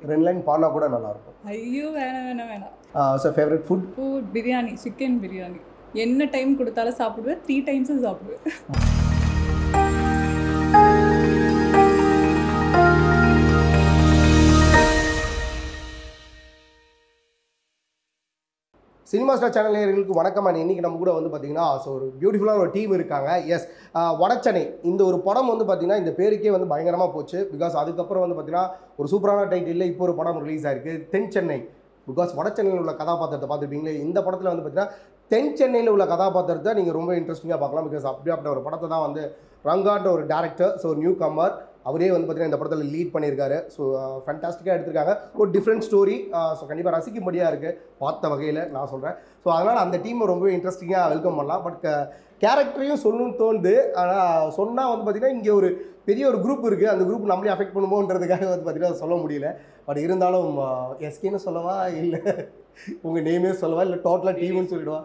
2 line பாடினா கூட நல்லாயிருக்கும். ஐயோ வேணாம் வேணாம் வேணாம். So favourite food? Food biryani, chicken biryani. என்ன டைம் கொடுத்தாலும் சாப்பிடுவேன், 3 டைம்ஸும் சாப்பிடுவேன். சினிமா ஸ்டார் சேனல் நேயர்களுக்கு வணக்கம். இன்றைக்கி நம்ம கூட வந்து பார்த்திங்கன்னா ஒரு பியூட்டிஃபுல்லான ஒரு டீம் இருக்காங்க. எஸ், வடச்சென்னை இந்த ஒரு படம் வந்து பார்த்திங்கன்னா இந்த பேருக்கே வந்து பயங்கரமாக போச்சு. பிகாஸ் அதுக்கப்புறம் வந்து பார்த்திங்கன்னா ஒரு சூப்பரான டைட்டில் இப்போ ஒரு படம் ரிலீஸ் ஆகிருக்கு, தென் சென்னை. பிகாஸ் வடச்சென்னையில் உள்ள கதாபாத்திரத்தை பார்த்துருப்பீங்களே, இந்த படத்தில் வந்து பார்த்திங்கன்னா தென் சென்னையில் உள்ள கதாபாத்திரத்தை நீங்கள் ரொம்ப இன்ட்ரெஸ்டிங்காக பார்க்கலாம். பிகாஸ் அப்படியாப்பட்ட ஒரு படத்தை தான் வந்து ரங்கான்ற ஒரு டேரக்டர், ஸோ நியூ கம்மர், அவரே வந்து பார்த்திங்கன்னா இந்த படத்தில் லீட் பண்ணியிருக்காரு. ஸோ ஃபேண்டாஸ்டிக்காக எடுத்திருக்காங்க. ஒரு டிஃப்ரெண்ட் ஸ்டோரி. ஸோ கண்டிப்பாக ரசிக்கும்படியாக இருக்குது பார்த்த வகையில் நான் சொல்கிறேன். ஸோ அதனால் அந்த டீமை ரொம்பவே இன்ட்ரெஸ்டிங்காக வெல்கம் பண்ணலாம். பட் கேரக்டரையும் சொல்லணும்னு தோணுது. ஆனால் சொன்னால் வந்து பார்த்திங்கன்னா இங்கே ஒரு பெரிய ஒரு குரூப் இருக்குது, அந்த குரூப் நம்மளே அஃபெக்ட் பண்ணுமோன்றதுக்காக வந்து பார்த்திங்கன்னா சொல்ல முடியல. பட் இருந்தாலும் எஸ்கேன்னு சொல்லவா, இல்லை உங்கள் நேமே சொல்லவா, இல்லை டோட்டலாக டீம்னு சொல்லிடுவா?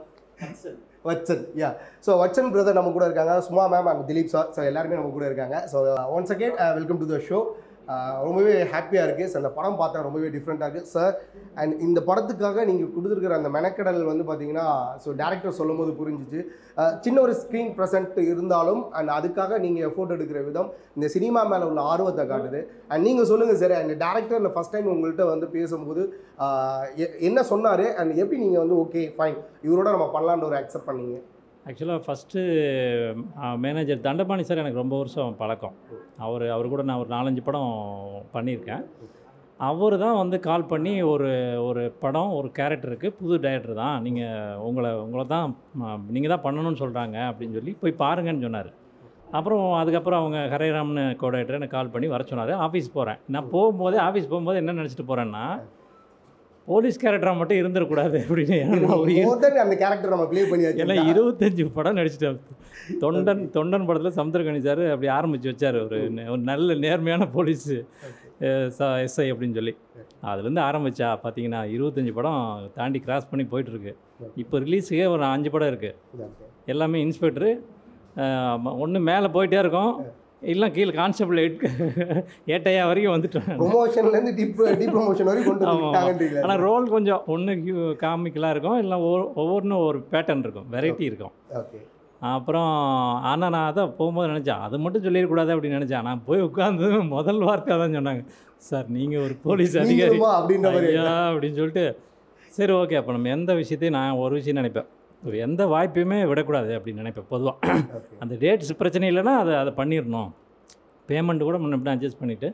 வச்சன், யா. ஸோ வச்சன் பிரதர் நம்ம கூட இருக்காங்க, Suma ma'am and Dileep sir. So எல்லாருமே நம்ம கூட இருக்காங்க. So once again welcome to the show. ரொம்பவே ஹாப்பியாக இருக்குது. ஸோ அந்த படம் பார்த்தா ரொம்பவே டிஃப்ரெண்ட்டாக இருக்குது சார். அண்ட் இந்த படத்துக்காக நீங்கள் கொடுத்துருக்கிற அந்த மெனக்கடல் வந்து பார்த்தீங்கன்னா ஸோ டேரக்டர் சொல்லும் போது புரிஞ்சிச்சு. சின்ன ஒரு ஸ்க்ரீன் ப்ரெசென்ட் இருந்தாலும் அண்ட் அதுக்காக நீங்கள் எஃபோர்ட் எடுக்கிற விதம் இந்த சினிமா மேலே உள்ள ஆர்வத்தை காட்டுது. அண்ட் நீங்கள் சொல்லுங்கள் சார், அந்த டேரக்டர் ஃபஸ்ட் டைம் உங்கள்கிட்ட வந்து பேசும்போது என்ன சொன்னார் அண்ட் எப்படி நீங்கள் வந்து ஓகே ஃபைன் இவரோட நம்ம பண்ணலான்னு ஒரு அக்செப்ட் பண்ணீங்க? ஆக்சுவலாக ஃபஸ்ட்டு மேனேஜர் தண்டபாணி சார் எனக்கு ரொம்ப வருஷம் பழக்கம். அவர் கூட நான் ஒரு 4-5 படம் பண்ணியிருக்கேன். அவர் தான் வந்து கால் பண்ணி ஒரு படம் ஒரு கேரக்டருக்கு புது டைரக்டர் தான், உங்களை தான் நீங்கள் தான் பண்ணணும்னு சொல்கிறாங்க அப்படின்னு சொல்லி போய் பாருங்கன்னு சொன்னார். அப்புறம் அதுக்கப்புறம் அவங்க ஹரேராம்னு கோடைரக்டர் எனக்கு கால் பண்ணி வர சொன்னார். ஆஃபீஸ் போகிறேன். நான் ஆஃபீஸ் போகும்போது என்ன நினச்சிட்டு போகிறேன்னா, போலீஸ் கேரக்டராக மட்டும் இருந்துடக்கூடாது அப்படின்னு. அந்த கேரக்டர் நம்ம ப்ளே பண்ணியாச்சு. ஏன்னா 25 படம் நடிச்சிட்டேன். தொண்டன் படத்தில் சமுத்திரக்கனி சார் அப்படி ஆரம்பித்து வச்சார், ஒரு நல்ல நேர்மையான போலீஸ் எஸ்ஐ அப்படின்னு சொல்லி. அதுலேருந்து ஆரம்பித்தா பார்த்தீங்கன்னா 25 படம் தாண்டி கிராஸ் பண்ணி போயிட்டுருக்கு. இப்போ ரிலீஸுக்கே ஒரு 5 படம் இருக்குது. எல்லாமே இன்ஸ்பெக்டரு, ஒன்று மேலே போயிட்டே இருக்கோம், இல்லை கீழே கான்ஸ்டபிள் ஏட்டையா வரைக்கும் வந்துட்டேன். ப்ரொமோஷன்லேருந்து ப்ரொமோஷன் வரைக்கும் கொண்டு வந்துட்டாங்க. ஆனால் ரோல் கொஞ்சம் ஒன்று காமிக்கலாக இருக்கும், இல்லை ஒவ்வொன்றும் ஒரு பேட்டர்ன் இருக்கும், வெரைட்டி இருக்கும். ஓகே. அப்புறம் ஆனால் நான் அதை போகும்போது நினச்சேன் அது மட்டும் சொல்லிடக்கூடாது அப்படின்னு நினச்சேன். நான் போய் உட்காந்து முதல் வார்த்தை தான் சொன்னாங்க, சார் நீங்கள் ஒரு போலீஸ் அதிகாரி அப்படின்னு சொல்லிட்டு. சரி ஓகே, அப்போ நம்ம எந்த விஷயத்தையும் நான் ஒரு விஷயம் நினைப்பேன், எந்த வாய்ப்பையுமே விடக்கூடாது அப்படின்னு நினைப்பேன் பொதுவாக. அந்த டேட்ஸ் பிரச்சனை இல்லைன்னா அதை பண்ணிடணும். பேமெண்ட் கூட முன்ன எப்படி அட்ஜஸ்ட் பண்ணிவிட்டு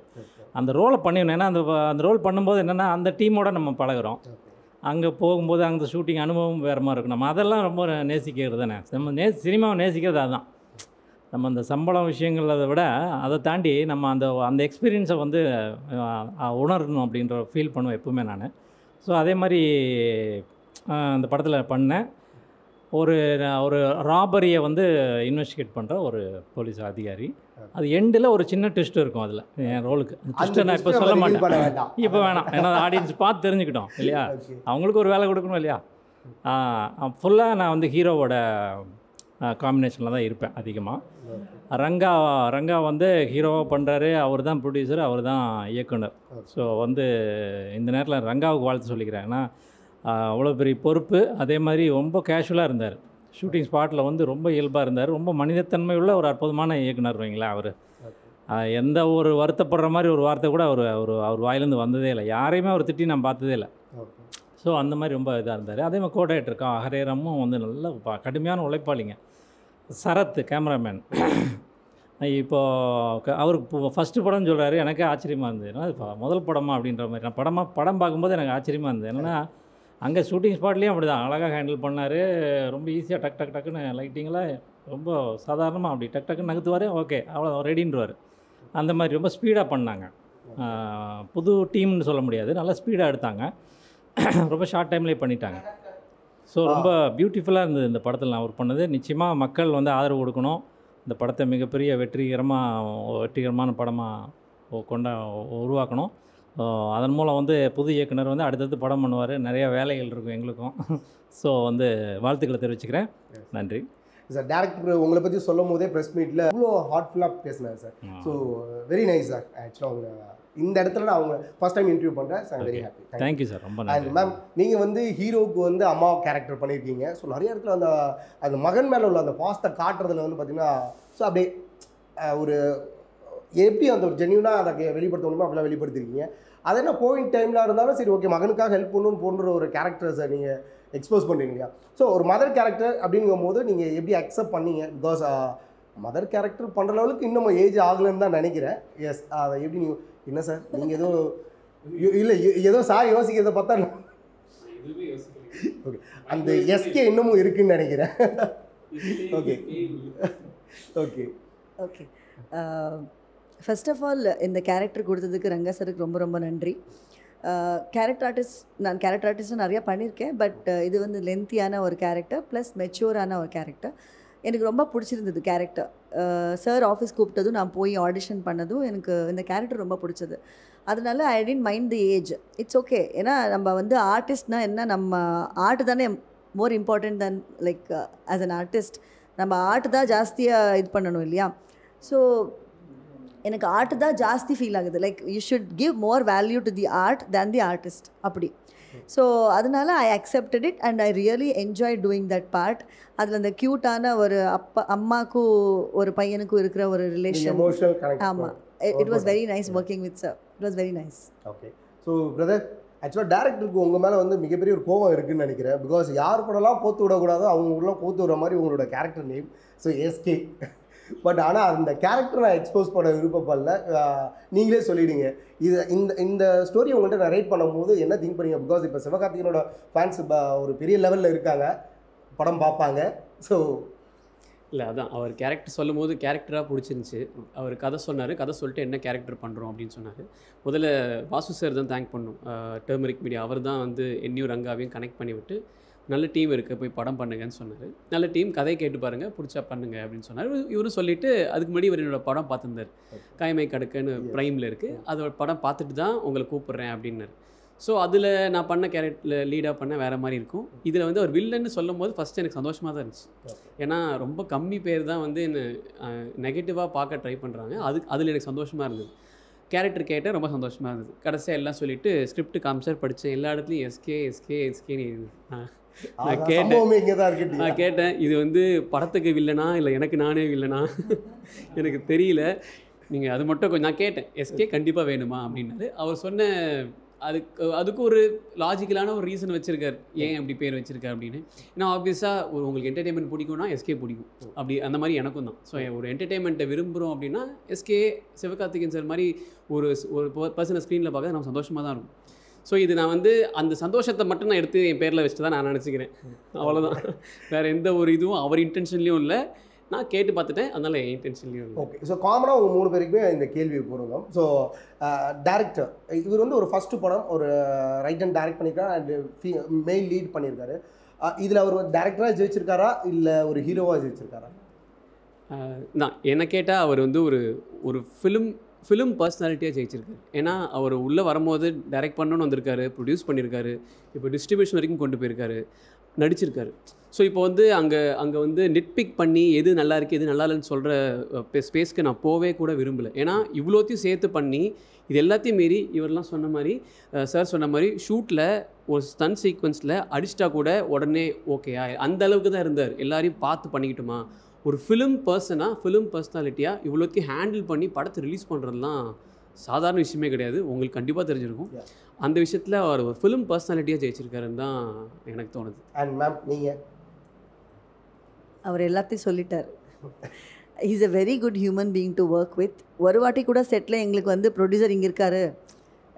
அந்த ரோலை பண்ணிடணும். ஏன்னா அந்த ரோல் பண்ணும்போது என்னென்னா அந்த டீமோட நம்ம பழகிறோம். அங்கே போகும்போது அந்த ஷூட்டிங் அனுபவம் வேறு மாதிரி இருக்கும். நம்ம அதெல்லாம் ரொம்ப நேசிக்கிறது தானே. நம்ம சினிமாவை நேசிக்கிறது அதுதான். நம்ம அந்த சம்பளம் விஷயங்கிறத விட அதை தாண்டி நம்ம அந்த எக்ஸ்பீரியன்ஸை வந்து உணரணும் அப்படின்ற ஃபீல் பண்ணுவேன் எப்பவுமே நான். ஸோ அதே மாதிரி அந்த படத்தில் பண்ணேன். ஒரு ராபரியை வந்து இன்வெஸ்டிகேட் பண்ணுற ஒரு போலீஸ் அதிகாரி. அது எண்டில் ஒரு சின்ன ட்விஸ்ட் இருக்கும் அதில் என் ரோலுக்கு. ட்விஸ்ட்டை நான் இப்போ சொல்ல மாட்டேன், இப்போ வேணாம். ஏன்னா ஆடியன்ஸ் பார்த்து தெரிஞ்சுக்கிட்டோம் இல்லையா, அவங்களுக்கு ஒரு வேலை கொடுக்கணும் இல்லையா. ஃபுல்லாக நான் வந்து ஹீரோவோட காம்பினேஷனில் தான் இருப்பேன் அதிகமாக. ரங்கா வந்து ஹீரோவாக பண்ணுறாரு, அவர் தான் ப்ரொடியூசர், அவர் தான் இயக்குனர். ஸோ வந்து இந்த நேரத்தில் ரங்காவுக்கு வாழ்த்து சொல்லிக்கிறேன். ஏன்னா அவ்வளோ பெரிய பொறுப்பு. அதே மாதிரி ரொம்ப கேஷுவலாக இருந்தார். ஷூட்டிங் ஸ்பாட்டில் வந்து ரொம்ப இயல்பாக இருந்தார். ரொம்ப மனிதத்தன்மை உள்ள ஒரு அற்புதமான இயக்குனர் வைங்களா. அவர் எந்த ஒரு வருத்தப்படுற மாதிரி ஒரு வார்த்தை கூட அவர் வாயிலேருந்து வந்ததே இல்லை. யாரையுமே அவர் திட்டி நான் பார்த்ததே இல்லை. ஸோ அந்த மாதிரி ரொம்ப இதாக இருந்தார். அதே மாதிரி கோடைரக்டர் இருக்கா ஹரேராமும் வந்து நல்ல கடுமையான உழைப்பாளிங்க. சரத் கேமராமேன் இப்போது அவருக்கு ஃபஸ்ட்டு படம்னு சொல்கிறாரு. எனக்கே ஆச்சரியமாக இருந்தது. ஏன்னா அது முதல் படமா அப்படின்ற மாதிரி. நான் படம் பார்க்கும்போது எனக்கு ஆச்சரியமாக இருந்தது. என்னென்னா அங்கே ஷூட்டிங் ஸ்பாட்லேயும் அப்படி தான் அழகாக ஹேண்டில் பண்ணார். ரொம்ப ஈஸியாக டக்குன்னு லைட்டிங்கெலாம் ரொம்ப சாதாரணமாக அப்படி டக்குன்னு நகர்த்துவார். ஓகே அவ்வளோ ரெடின்றவார். அந்த மாதிரி ரொம்ப ஸ்பீடாக பண்ணாங்க. புது டீம்னு சொல்ல முடியாது, நல்லா ஸ்பீடாக எடுத்தாங்க. ரொம்ப ஷார்ட் டைம்லேயே பண்ணிட்டாங்க. ஸோ ரொம்ப பியூட்டிஃபுல்லாக இருந்தது இந்த படத்தில் நான் ஒர்க் பண்ணது. நிச்சயமாக மக்கள் வந்து ஆதரவு கொடுக்கணும். இந்த படத்தை மிகப்பெரிய வெற்றிகரமான படமாக உருவாக்கணும். அதன் மூலம் வந்து புது இயக்குனர் வந்து அடுத்தடுத்து படம் பண்ணுவார். நிறையா வேலைகள் இருக்கும் எங்களுக்கும். ஸோ வந்து வாழ்த்துக்களை தெரிவிச்சுக்கிறேன். நன்றி சார். டேரக்டர் உங்களை பற்றி சொல்லும் போதே ப்ரெஸ் மீட்டில் இவ்வளோ ஹார்ட்ஃபுல்லாக பேசினார் sir. So very nice sir. ஆக்சுவலாக உங்களை இந்த இடத்துல நான் அவங்க ஃபர்ஸ்ட் டைம் இன்டர்வியூ பண்ணுறேன். So very happy. Thank you sir, ரொம்ப அண்ட் நன்றி. மேம் நீங்கள் வந்து ஹீரோவுக்கு வந்து அம்மா கேரக்டர் பண்ணியிருக்கீங்க. ஸோ நிறைய இடத்துல அந்த மகன் மேலே உள்ள அந்த பாஸ்ட்டை காட்டுறதுல வந்து பார்த்தீங்கன்னா ஸோ அப்படியே ஒரு எப்படி அந்த ஒரு ஜென்யூனாக அதை வெளிப்படுத்த முடியுமோ அப்படிலாம் வெளிப்படுத்திருக்கீங்க. அது என்ன கோவிட் டைமில் இருந்தாலும் சரி ஓகே மகனுக்காக ஹெல்ப் பண்ணணும்னு போன்ற ஒரு கேரக்டர்ஸை நீங்கள் எக்ஸ்போஸ் பண்ணுறீங்க இல்லையா? ஸோ ஒரு மதர் கேரக்டர் அப்படிங்கும் போது நீங்கள் எப்படி அக்செப்ட் பண்ணீங்க? பிகாஸ் மதர் கேரக்டர் பண்ணுற லெவலுக்கு இன்னும் ஏஜ் ஆகலைன்னு தான் நினைக்கிறேன். எஸ் அதை எப்படி நீங்கள் என்ன சார் நீங்கள் ஏதோ இல்லை ஏதோ சார் யோசிக்கிறத பார்த்தா ஓகே அந்த எஸ்கே இன்னமும் இருக்குன்னு நினைக்கிறேன். Okay okay okay first of all இந்த கேரக்டர் கொடுத்ததுக்கு ரங்கா சருக்கு ரொம்ப ரொம்ப நன்றி. நான் கேரக்டர் ஆர்டிஸ்ட்டும் நிறையா பண்ணியிருக்கேன். பட் இது வந்து லென்த்தியான ஒரு கேரக்டர் ப்ளஸ் மெச்சூரான ஒரு கேரக்டர். எனக்கு ரொம்ப பிடிச்சிருந்தது கேரக்டர். சார் ஆஃபீஸ் கூப்பிட்டதும் நான் போய் ஆடிஷன் பண்ணதும் எனக்கு இந்த கேரக்டர் ரொம்ப பிடிச்சது. அதனால I don't mind the age. It's okay. ஏன்னா நம்ம வந்து ஆர்டிஸ்ட்னால் என்ன, நம்ம ஆர்ட் தானே more important than like as an artist. நம்ம ஆர்ட் தான் ஜாஸ்தியாக இது பண்ணணும் இல்லையா? ஸோ எனக்கு ஆர்ட் தான் ஜாஸ்தி ஃபீல் ஆகுது. Like you should give more value to the art than the artist அப்படி. ஸோ அதனால ஐ accepted it and I really enjoy doing that part. அதில் அந்த க்யூட்டான ஒரு அம்மாக்கும் ஒரு பையனுக்கும் இருக்கிற ஒரு ரிலேஷன். ஆமாம், it was very nice working with sir. It was very nice. Okay. So brother ஆக்சுவலாக டேரக்டருக்கு உங்கள் மேலே வந்து மிகப்பெரிய ஒரு கோவம் இருக்குதுன்னு நினைக்கிறேன். பிகாஸ் யார் கூடலாம் கோத்து விடக்கூடாதோ அவங்க கூடலாம் கோத்து விடுற மாதிரி உங்களோட character name so SK. But ஆனால் அந்த கேரக்டர் நான் எக்ஸ்போஸ் பண்ண விருப்பப்படல. நீங்களே சொல்லிவிடுங்க இது இந்த ஸ்டோரி உங்கள்கிட்ட நான் ரைட் பண்ணும்போது என்ன திங்க் பண்ணீங்க? பிகாஸ் இப்போ சிவகார்த்திகேயனோட ஃபேன்ஸ் ஒரு பெரிய லெவலில் இருக்காங்க, படம் பார்ப்பாங்க. ஸோ இல்லை அதான் அவர் கேரக்டர் சொல்லும் போது கேரக்டராக பிடிச்சிருந்துச்சி. அவர் கதை சொன்னார், கதை சொல்லிட்டு என்ன கேரக்டர் பண்ணுறோம் அப்படின்னு சொன்னார். முதல்ல வாசு சார் தான் தேங்க் பண்ணணும். டர்மரிக் மீடியா அவர் தான் வந்து என்னையும் ரங்காவையும் கனெக்ட் பண்ணி விட்டு நல்ல டீம் இருக்குது போய் படம் பண்ணுங்கன்னு சொன்னார். நல்ல டீம், கதையை கேட்டு பாருங்கள், பிடிச்சா பண்ணுங்க அப்படின்னு சொன்னார். இவரும் சொல்லிவிட்டு அதுக்கு முன்னாடி இவர் என்னோடய படம் பார்த்துருந்தார். காய்மை கடுக்குன்னு ப்ரைமில் இருக்குது, அதோட படம் பார்த்துட்டு தான் உங்களை கூப்பிட்றேன் அப்படின்னாரு. ஸோ அதில் நான் பண்ண கேரக்டரில் லீடாக பண்ண வேறு மாதிரி இருக்கும். இதில் வந்து அவர் வில்லன்னு சொல்லும் போது ஃபஸ்ட்டு எனக்கு சந்தோஷமாக தான் இருந்துச்சு. ஏன்னா ரொம்ப கம்மி பேர் தான் வந்து என்ன நெகட்டிவாக பார்க்க ட்ரை பண்ணுறாங்க. அதில் எனக்கு சந்தோஷமாக இருந்தது. கேரக்டர் கேட்டேன், ரொம்ப சந்தோஷமாக இருந்தது. கடைசியாக எல்லாம் சொல்லிவிட்டு ஸ்கிரிப்ட் காமிச்சார், படித்தேன். எல்லா இடத்துலையும் எஸ்கே எஸ்கே எஸ்கேன்னு நான் கேட்டேன் இது வந்து படத்துக்கு வில்லனா இல்லை எனக்கு நானே வில்லனா எனக்கு தெரியல. நீங்கள் அது மட்டும் கொஞ்சம் நான் கேட்டேன், எஸ்கே கண்டிப்பாக வேணுமா அப்படின்னாரு. அவர் சொன்ன அதுக்கு ஒரு லாஜிக்கலான ஒரு ரீசன் வச்சுருக்கார், ஏன் அப்படி பேர் வச்சுருக்கார் அப்படின்னு. ஏன்னா ஆப்வியஸாக உங்களுக்கு என்டர்டெயின்மெண்ட் பிடிக்கும்னா எஸ்கே பிடிக்கும். அப்படி அந்த மாதிரி எனக்கும் தான். ஸோ ஒரு என்டர்டெயின்மெண்ட்டை விரும்புகிறோம் அப்படின்னா எஸ்கே சிவகார்த்திகேயன் சார் மாதிரி ஒரு பர்சனை ஸ்க்ரீனில் பார்க்க நம்ம சந்தோஷமாக தான் இருக்கும். ஸோ இது நான் வந்து அந்த சந்தோஷத்தை மட்டும் நான் எடுத்து என் பேரில் வச்சுட்டு தான் நான் நினச்சிக்கிறேன். அவ்வளோதான், வேறு எந்த ஒரு இதுவும் அவர் இன்டென்ஷன்லேயும் இல்லை. நான் கேட்டு பார்த்துட்டேன், அதனால் என் இன்டென்ஷன்லேயும். ஓகே. ஸோ காமனாக உங்கள் 3 பேருக்குமே இந்த கேள்வி போகிறோம். ஸோ டேரக்டர் இவர் வந்து ஒரு ஃபஸ்ட்டு படம் ஒரு ரைட் அண்ட் டைரக்ட் பண்ணியிருக்காரு அண்ட் மெயின் லீட் பண்ணியிருக்காரு. இதில் அவர் டேரக்டராக ஜெயிச்சிருக்காரா இல்லை ஒரு ஹீரோவாக ஜெயிச்சிருக்காரா? நான் என்ன கேட்டால் அவர் வந்து ஒரு ஃபிலிம் பர்சனாலிட்டியாக ஜெயிச்சிருக்காரு. ஏன்னா அவர் உள்ளே வரும்போது டைரக்ட் பண்ணணும்னு வந்திருக்காரு, ப்ரொடியூஸ் பண்ணியிருக்காரு, இப்போ டிஸ்ட்ரிபியூஷன் வரைக்கும் கொண்டு போயிருக்காரு, நடிச்சிருக்காரு. ஸோ இப்போ வந்து அங்கே வந்து நெட்பிக் பண்ணி எது நல்லா இருக்குது எது நல்லா இல்லைன்னு சொல்கிற ஸ்பேஸ்க்கு நான் போவே கூட விரும்பலை. ஏன்னா இவ்வளோத்தையும் சேர்த்து பண்ணி இது எல்லாத்தையும் மீறி இவரெல்லாம் சொன்ன மாதிரி சார் சொன்ன மாதிரி ஷூட்டில் ஒரு ஸ்டன் சீக்வன்ஸில் அடிச்சிட்டா கூட உடனே ஓகேயா அந்த அளவுக்கு தான் இருந்தார். எல்லாரையும் பார்த்து பண்ணிக்கிட்டோமா, ஒரு ஃபிலிம் பர்சனாலிட்டியாக இவ்வளோத்தையும் ஹேண்டில் பண்ணி படத்தை ரிலீஸ் பண்ணுறதுலாம் சாதாரண விஷயமே கிடையாது. உங்களுக்கு கண்டிப்பாக தெரிஞ்சிருக்கும். அந்த விஷயத்தில் அவர் ஒரு ஃபிலிம் பர்சனாலிட்டியாக ஜெயிச்சிருக்காருன்னு தான் எனக்கு தோணுது. அண்ட் மேம் நீங்கள்? அவர் எல்லாத்தையும் சொல்லிட்டார். Is a very good human being to work with. ஒரு வாட்டி கூட செட்டில் எங்களுக்கு வந்து ப்ரொடியூசர் இங்கே இருக்காரு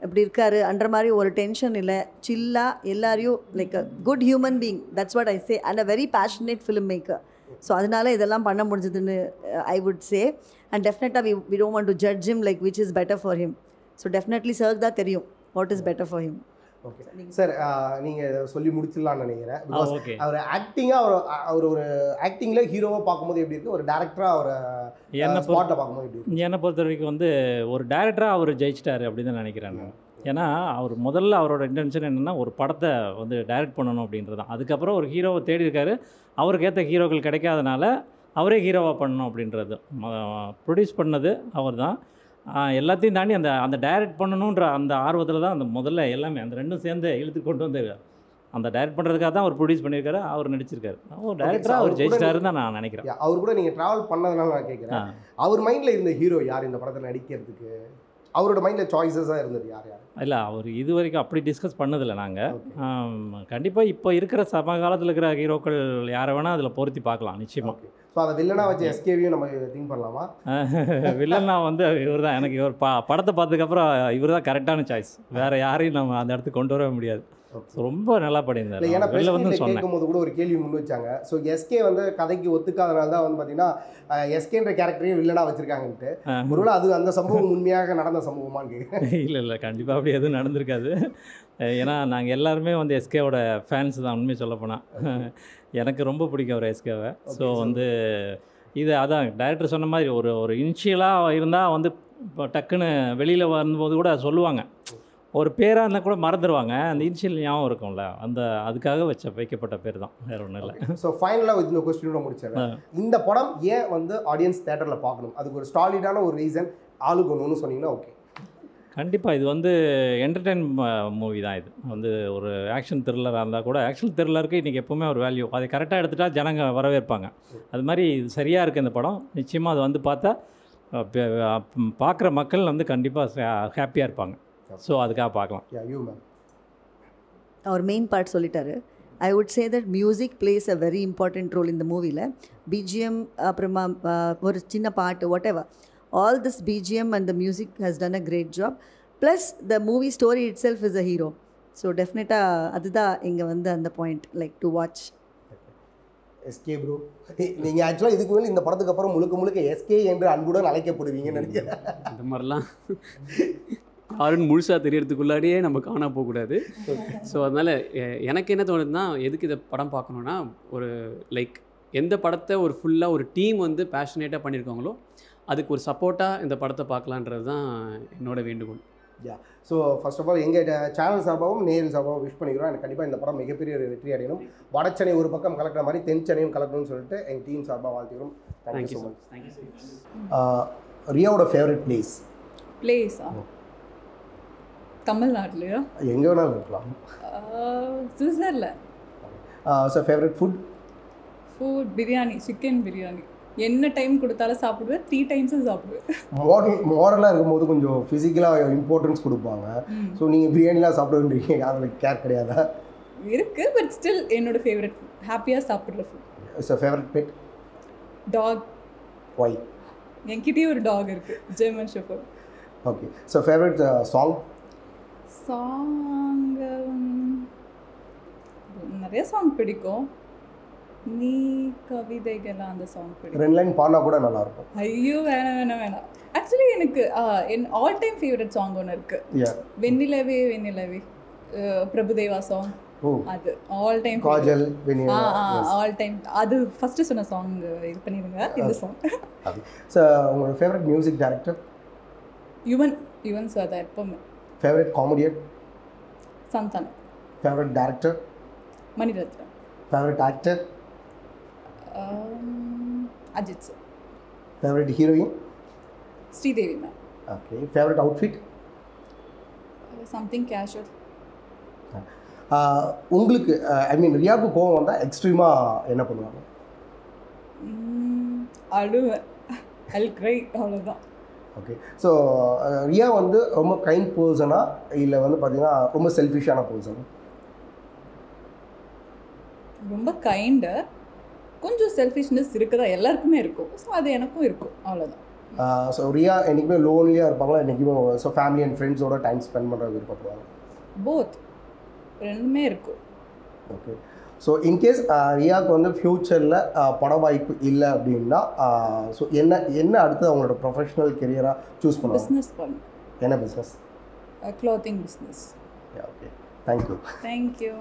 இப்படி இருக்காரு அன்ற மாதிரி ஒரு டென்ஷன் இல்லை. சில்லாக எல்லாரையும் like a good human being, that's what I say. And a very passionate film maker. So அதனால இதெல்லாம் பண்ண முடிஞ்சதுன்னு ஐ வுட் சே. அண்ட் டெஃபினட்டாக we don't want to judge him like which is better for him. So definitely சருக்கு தான் தெரியும் what is better for him. Okay sir, நீங்கள் சொல்லி முடிச்சிடலான்னு நினைக்கிறேன். பிகாஸ் அவர் ஆக்டிங்காக அவர் ஒரு ஆக்டிங்கில் ஹீரோவாக பார்க்கும்போது எப்படி இருக்குது, ஒரு டேரக்டராக அவரை ஸ்பாட்டில் பார்க்கும்போது எப்படி இருக்குது? என்னை பொறுத்த வரைக்கும் வந்து ஒரு டேரக்டராக அவர் ஜெயிச்சிட்டாரு அப்படின்னு தான் நினைக்கிறேன் நான். ஏன்னா அவர் முதல்ல அவரோட இன்டென்ஷன் என்னென்னா ஒரு படத்தை வந்து டைரக்ட் பண்ணணும் அப்படின்றது தான். அதுக்கப்புறம் ஒரு ஹீரோவை தேடி இருக்காரு. அவருக்கு ஏற்ற ஹீரோக்கள் கிடைக்காதனால அவரே ஹீரோவாக பண்ணணும் அப்படின்றது. ப்ரொடியூஸ் பண்ணது அவர் தான். எல்லாத்தையும் தாண்டி அந்த அந்த டைரக்ட் பண்ணணுன்ற அந்த ஆர்வத்தில் தான் அந்த முதல்ல எல்லாமே அந்த ரெண்டும் சேர்ந்து இழுத்து கொண்டு வந்து அந்த டைரக்ட் பண்ணுறதுக்காக தான் அவர் ப்ரொடியூஸ் பண்ணியிருக்காரு, அவர் நடிச்சிருக்காரு. அவர் டைரக்டராக அவர் ஜெயிச்சிட்டாருன்னு தான் நான் நினைக்கிறேன். அவர் கூட நீங்கள் ட்ராவல் பண்ணதுனால நான் கேட்குறேன், அவர் மைண்டில் இருந்த ஹீரோ யார் இந்த படத்தை நடிக்கிறதுக்கு? அவரோட மைண்டில் சாய்ஸஸாக இருந்தது யார் யார்? இல்லை, அவர் இது வரைக்கும் அப்படி டிஸ்கஸ் பண்ணதில்லை நாங்கள். கண்டிப்பாக இப்போ இருக்கிற சமகாலத்தில் இருக்கிற ஹீரோக்கள் யாரை வேணால் அதில் பொருத்தி பார்க்கலாம் நிச்சயமாக. ஸோ அதை வில்லனாக வச்சு எஸ்கேவியும் நம்ம திங்க் பண்ணலாமா? வில்லனா வந்து இவர் தான். எனக்கு இவர் படத்தை பார்த்ததுக்கப்புறம் இவர் தான் கரெக்டான சாய்ஸ். வேறு யாரையும் நம்ம அந்த இடத்துக்கு கொண்டு வரவே முடியாது. ரொம்ப நல்லா பண்ணியிருந்தாரு. ஏன்னா கேட்கும்போது கூட ஒரு கேள்வி முன் வச்சாங்க. ஸோ எஸ்கே வந்து கதைக்கு ஒத்துக்காதனால தான் வந்து பார்த்தீங்கன்னா எஸ்கேன்ற கேரக்டரையும் வில்லனாக வச்சுருக்காங்கன்ட்டு. ஒருவேளை அது அந்த சம்பவம் உண்மையாக நடந்த சம்பவமான்னு கேட்குறேன். இல்லை கண்டிப்பாக அப்படி எதுவும் நடந்திருக்காது. ஏன்னா நாங்கள் எல்லாருமே வந்து எஸ்கேவோட ஃபேன்ஸ் தான் உண்மையை சொல்லப்போனால். எனக்கு ரொம்ப பிடிக்கும் ஒரு எஸ்கேவை. ஸோ வந்து இது அதான் டைரக்டர் சொன்ன மாதிரி ஒரு இனிஷியலாக இருந்தால் வந்து இப்போ டக்குன்னு வெளியில் வரும்போது கூட சொல்லுவாங்க, ஒரு பேராக இருந்தால் கூட மறந்துடுவாங்க, அந்த இனிஷியல் ஞாபகம் இருக்கும்ல, அந்த அதுக்காக வைக்கப்பட்ட பேர் தான், வேறு ஒன்றும் இல்லை. ஸோ ஃபைனலாக இந்த கொஸ்டினோட முடிச்சிடறேன். இந்த படம் ஏன் வந்து ஆடியன்ஸ் தேட்டரில் பார்க்கணும்? அதுக்கு ஒரு ஸ்டாலிடான ஒரு ரீசன் ஆளுக்கு ஒன்று சொன்னீங்கன்னா ஓகே. கண்டிப்பாக இது வந்து என்டர்டெயின் மூவி தான். இது வந்து ஒரு ஆக்ஷன் த்ரில்லராக இருந்தால் கூட ஆக்ஷன் த்ரில்லருக்கு இன்றைக்கி எப்போவுமே ஒரு வேல்யூ, அதை கரெக்டாக எடுத்துகிட்டா ஜனங்க வரவேற்பாங்க. அது மாதிரி இது சரியாக இருக்குது இந்த படம். நிச்சயமாக அதை வந்து பார்த்தா பார்க்குற மக்கள் வந்து கண்டிப்பாக ஹாப்பியாக இருப்பாங்க. ஸோ அதுக்காக பார்க்கலாம். அவர் மெயின் பார்ட் சொல்லிட்டாரு. I would say that music plays a very important role இந்த மூவியில். பிஜிஎம் அப்புறமா ஒரு சின்ன பாட்டு whatever, all this BGM and the music has done a great job. Plus the movie story itself is a hero. So definitely அதுதான் இங்கே வந்து அந்த point like to watch. SK bro, நீங்கள் ஆக்சுவலாக இதுக்கு மேலே இந்த படத்துக்கு அப்புறம் முழுக்க எஸ்கே என்று அன்புடன் அழைக்கப்படுவீங்கன்னு நினைக்கிறேன். இந்த மாதிரிலாம் யாருன்னு முழுசாக தெரியறதுக்குள்ளாடியே நம்ம காண போகக்கூடாது. ஸோ அதனால் எனக்கு என்ன தோணுதுன்னா, எதுக்கு இதை படம் பார்க்கணுன்னா, ஒரு லைக் எந்த படத்தை ஒரு ஃபுல்லாக ஒரு டீம் வந்து பேஷனேட்டாக பண்ணியிருக்காங்களோ அதுக்கு ஒரு சப்போர்ட்டாக இந்த படத்தை பார்க்கலான்றது தான் என்னோட வேண்டுகோள். ஸோ ஃபர்ஸ்ட் ஆஃப் ஆல் எங்கள் சேனல் சார்பாகவும் நேரில் சார்பாகவும் விஷ் பண்ணிக்கிறோம். எனக்கு கண்டிப்பாக இந்த படம் மிகப்பெரிய ஒரு வெற்றி அடையணும். வடச்சென்னை ஒரு பக்கம் கலக்கிற மாதிரி தென்சென்னையும் கலக்கணும்னு சொல்லிட்டு எங்கள் டீம் சார்பாக வாழ்த்துக்கிறோம். Thank you so much. ரியாவோட ஃபேவரட் பிளேஸா? தமிழ்நாட்டிலையா? எங்கே வேணாலும் இருக்கலாம். Switzerland. So favourite food biryani, chicken biryani. என்ன டைம் கொடுத்தாலும் சாப்பிடுவேன், 3 டைம்ஸும் சாப்பிடுவேன். மாடலாக இருக்கும்போது கொஞ்சம் ஃபிசிக்கலாக இம்பார்ட்டன்ஸ் கொடுப்பாங்க. ஸோ நீங்கள் பிரியாணிலாம் சாப்பிடுவீங்க, அதில் கேர் கிடையாதா? இருக்குது, பட் ஸ்டில் என்னோட ஃபேவரட் ஃபுட், ஹாப்பியாக சாப்பிட்ற food. So favourite pet? Dog. Why? என்கிட்டயே ஒரு டாக் இருக்குது, German shepherd. Okay. So favourite song? நிறைய சாங் பிடிக்கும். நீ கவிதைகளா அந்த சாங் பிடிக்கும். 2 லைன் பாடினா கூட நல்லாயிருக்கும். ஐயோ வேணாம். ஆக்சுவலி எனக்கு என் ஆல் டைம் ஃபேவரட் சாங் ஒன்று இருக்குது. வெண்ணிலவே பிரபுதேவா சாங். அது all time. Kajal all time. அது ஃபர்ஸ்ட் சொன்ன சாங் இது பண்ணிடுங்க, இந்த சாங். ஸோ உங்களோட favourite music director? Yuvan sir தான் எப்பவுமே. Favourite comedian? Santhanam. Favourite director? Mani Ratnam. Favourite actor? Ajith sir. Favourite heroine? Sridevi ma'am. Okay. Favourite outfit? Something casual. உங்களுக்கு ஐ மீன் ரியாவுக்கு கோவம் வந்தால் எக்ஸ்ட்ரீமாக என்ன பண்ணுவாங்க? அழுவேன், ஐ க்ரை, அவ்வளோதான். ஓகே. ஸோ ரியா வந்து ரொம்ப கைண்ட் பர்சனா இல்லை வந்து பார்த்தீங்கன்னா ரொம்ப செல்ஃபிஷான பர்சனா? ரொம்ப கைண்டு, கொஞ்சம் செல்ஃபிஷ்னஸ் இருக்குதா, எல்லாருக்குமே இருக்கும். ஸோ அது எனக்கும் இருக்கும், அவ்வளோதான். ஸோ ரியா என்றைக்குமே லோன்லியாக இருப்பாங்களா, என்றைக்குமே ஸோ ஃபேமிலி அண்ட் ஃப்ரெண்ட்ஸோட டைம் ஸ்பெண்ட் பண்ணுற விருப்பப்படுவாங்க? போத், ரெண்டுமே இருக்கும். ஓகே. ஸோ இன்கேஸ் ரியாவுக்கு வந்து ஃப்யூச்சரில் பட வாய்ப்பு இல்லை அப்படின்னா ஸோ என்ன அடுத்து அவங்களோட ப்ரொஃபஷனல் கெரியராக சூஸ் பண்ணுவாங்க? பிஸ்னஸ் பண்ணு. என்ன business? Clothing business. Okay. Thank you. Thank you.